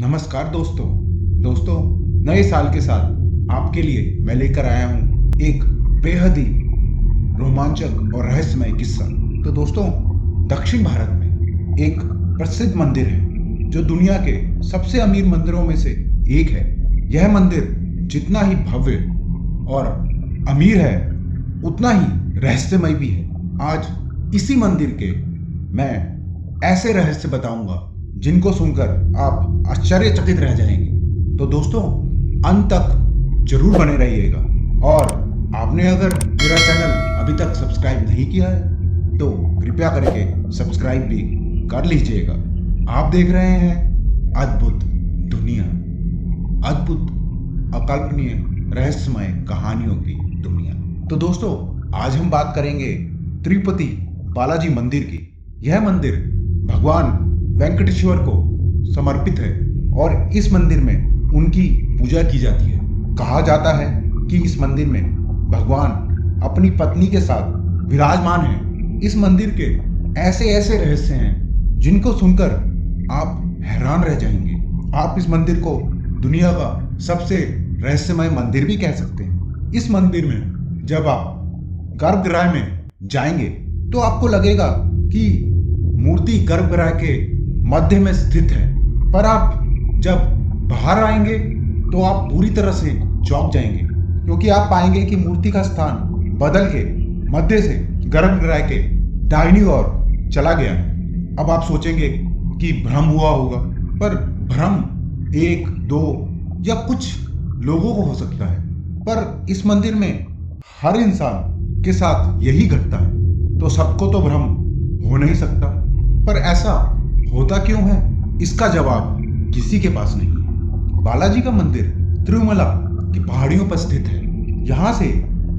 नमस्कार दोस्तों नए साल के साथ आपके लिए मैं लेकर आया हूँ एक बेहद ही रोमांचक और रहस्यमय किस्सा। तो दोस्तों, दक्षिण भारत में एक प्रसिद्ध मंदिर है जो दुनिया के सबसे अमीर मंदिरों में से एक है। यह मंदिर जितना ही भव्य और अमीर है उतना ही रहस्यमय भी है। आज इसी मंदिर के मैं ऐसे रहस्य बताऊंगा जिनको सुनकर आप आश्चर्यचकित रह जाएंगे। तो दोस्तों, अंत तक जरूर बने रहिएगा। और आपने अगर मेरा चैनल अभी तक सब्सक्राइब नहीं किया है तो कृपया करके सब्सक्राइब भी कर लीजिएगा। आप देख रहे हैं अद्भुत दुनिया, अद्भुत अकल्पनीय रहस्यमय कहानियों की दुनिया। तो दोस्तों, आज हम बात करेंगे तिरुपति बालाजी मंदिर की। यह मंदिर भगवान वेंकटेश्वर को समर्पित है और इस मंदिर में उनकी पूजा की जाती है। कहा जाता है कि इस मंदिर में भगवान अपनी पत्नी के साथ विराजमान हैं। इस मंदिर के ऐसे ऐसे रहस्य हैं जिनको सुनकर आप हैरान रह जाएंगे। आप इस मंदिर को दुनिया का सबसे रहस्यमय मंदिर भी कह सकते हैं। इस मंदिर में जब आप गर्भगृह में जाएंगे तो आपको लगेगा कि मूर्ति गर्भगृह के मध्य में स्थित है, पर आप जब बाहर आएंगे तो आप पूरी तरह से चौंक जाएंगे, क्योंकि आप पाएंगे कि मूर्ति का स्थान बदल के मध्य से गर्भगृह के दाहिनी ओर चला गया है। अब आप सोचेंगे कि भ्रम हुआ होगा, पर भ्रम एक दो या कुछ लोगों को हो सकता है, पर इस मंदिर में हर इंसान के साथ यही घटता है, तो सबको तो भ्रम हो नहीं सकता। पर ऐसा होता क्यों है, इसका जवाब किसी के पास नहीं है। बालाजी का मंदिर तिरुमला की पहाड़ियों पर स्थित है। यहाँ से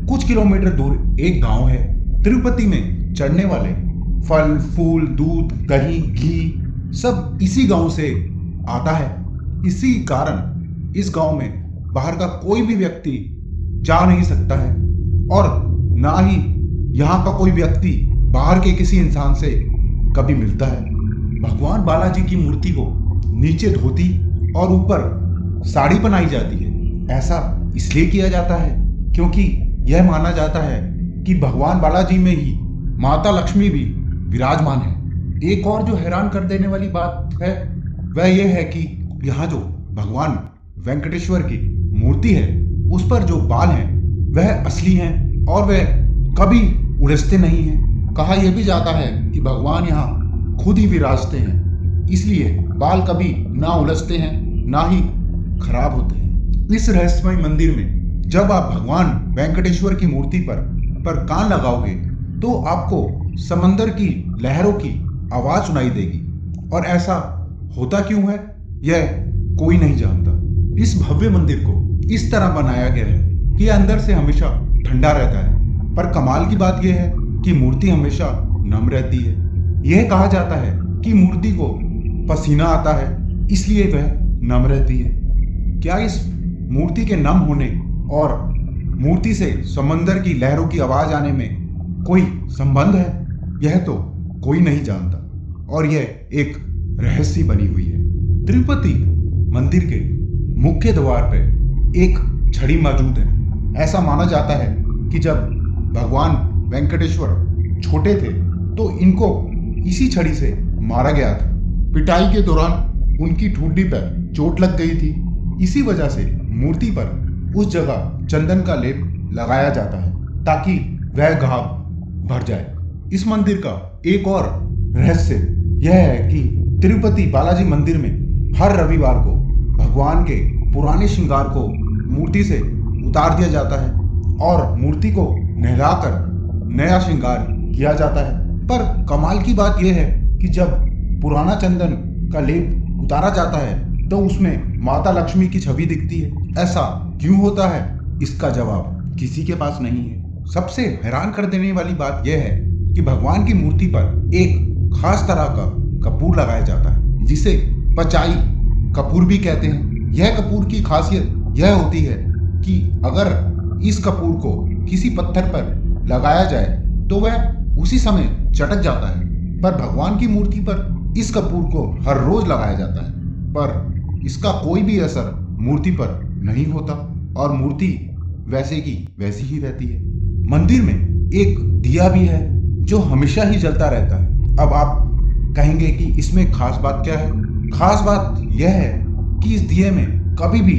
कुछ किलोमीटर दूर एक गांव है। तिरुपति में चढ़ने वाले फल फूल दूध दही घी सब इसी गांव से आता है। इसी कारण इस गांव में बाहर का कोई भी व्यक्ति जा नहीं सकता है और ना ही यहाँ का कोई व्यक्ति बाहर के किसी इंसान से कभी मिलता है। भगवान बालाजी की मूर्ति को नीचे धोती और ऊपर साड़ी पहनाई जाती है। ऐसा इसलिए किया जाता है क्योंकि यह माना जाता है कि भगवान बालाजी में ही माता लक्ष्मी भी विराजमान है। एक और जो हैरान कर देने वाली बात है वह यह है कि यहाँ जो भगवान वेंकटेश्वर की मूर्ति है उस पर जो बाल हैं वह असली हैं और वह कभी उलझते नहीं हैं। कहा यह भी जाता है कि भगवान यहाँ खुद ही विराजते हैं, इसलिए बाल कभी ना उलझते हैं ना ही खराब होते हैं। इस रहस्यमय मंदिर में जब आप भगवान वेंकटेश्वर की मूर्ति पर कान लगाओगे तो आपको समंदर की लहरों की आवाज सुनाई देगी। और ऐसा होता क्यों है यह कोई नहीं जानता। इस भव्य मंदिर को इस तरह बनाया गया है कि अंदर से हमेशा ठंडा रहता है, पर कमाल की बात यह है कि मूर्ति हमेशा नम रहती है। यह कहा जाता है कि मूर्ति को पसीना आता है इसलिए वह नम रहती है। क्या इस मूर्ति के नम होने और मूर्ति से समंदर की लहरों की आवाज आने में कोई संबंध है? यह तो कोई नहीं जानता और यह एक रहस्य बनी हुई है। तिरुपति मंदिर के मुख्य द्वार पर एक छड़ी मौजूद है। ऐसा माना जाता है कि जब भगवान वेंकटेश्वर छोटे थे तो इनको इसी छड़ी से मारा गया था। पिटाई के दौरान उनकी ठुड्डी पर चोट लग गई थी। इसी वजह से मूर्ति पर उस जगह चंदन का लेप लगाया जाता है ताकि वह घाव भर जाए। इस मंदिर का एक और रहस्य यह है कि तिरुपति बालाजी मंदिर में हर रविवार को भगवान के पुराने श्रृंगार को मूर्ति से उतार दिया जाता है और मूर्ति को नहलाकर नया श्रृंगार किया जाता है। पर कमाल की बात यह है कि जब पुराना चंदन का लेप उतारा जाता है तो उसमें माता लक्ष्मी की छवि दिखती है। ऐसा क्यों होता है, इसका जवाब किसी के पास नहीं है। सबसे हैरान कर देने वाली बात यह है कि भगवान की मूर्ति पर एक खास तरह का कपूर लगाया जाता है जिसे पचाई कपूर भी कहते हैं। यह कपूर की खासियत यह होती है कि अगर इस कपूर को किसी पत्थर पर लगाया जाए तो वह उसी समय चटक जाता है, पर भगवान की मूर्ति पर इस कपूर को हर रोज लगाया जाता है। पर इसका कोई भी असर मूर्ति पर नहीं होता और मूर्ति वैसे की वैसी ही रहती है। मंदिर में एक दिया भी है जो हमेशा ही जलता रहता है। अब आप कहेंगे कि इसमें खास बात क्या है? खास बात यह है कि इस दिए में कभी भी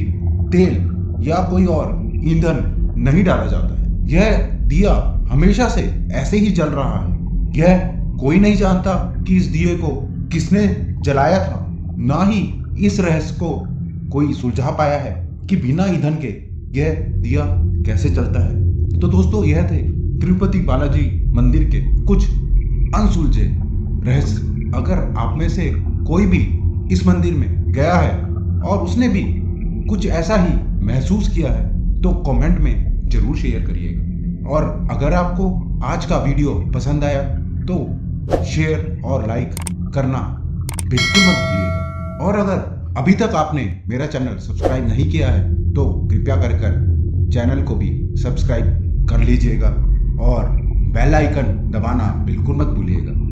तेल या कोई और ईंधन नहीं डाला जाता है। यह दिया हमेशा से ऐसे ही जल रहा है। यह कोई नहीं जानता कि इस दिए को किसने जलाया था, ना ही इस रहस्य को कोई सुलझा पाया है कि बिना ईंधन के यह दिया कैसे चलता है। तो दोस्तों, यह थे तिरुपति बालाजी मंदिर के कुछ अनसुलझे रहस्य। अगर आप में से कोई भी इस मंदिर में गया है और उसने भी कुछ ऐसा ही महसूस किया है तो कमेंट में जरूर शेयर करिएगा। और अगर आपको आज का वीडियो पसंद आया तो शेयर और लाइक करना बिल्कुल मत भूलिएगा। और अगर अभी तक आपने मेरा चैनल सब्सक्राइब नहीं किया है तो कृपया कर चैनल को भी सब्सक्राइब कर लीजिएगा और बेल आइकन दबाना बिल्कुल मत भूलिएगा।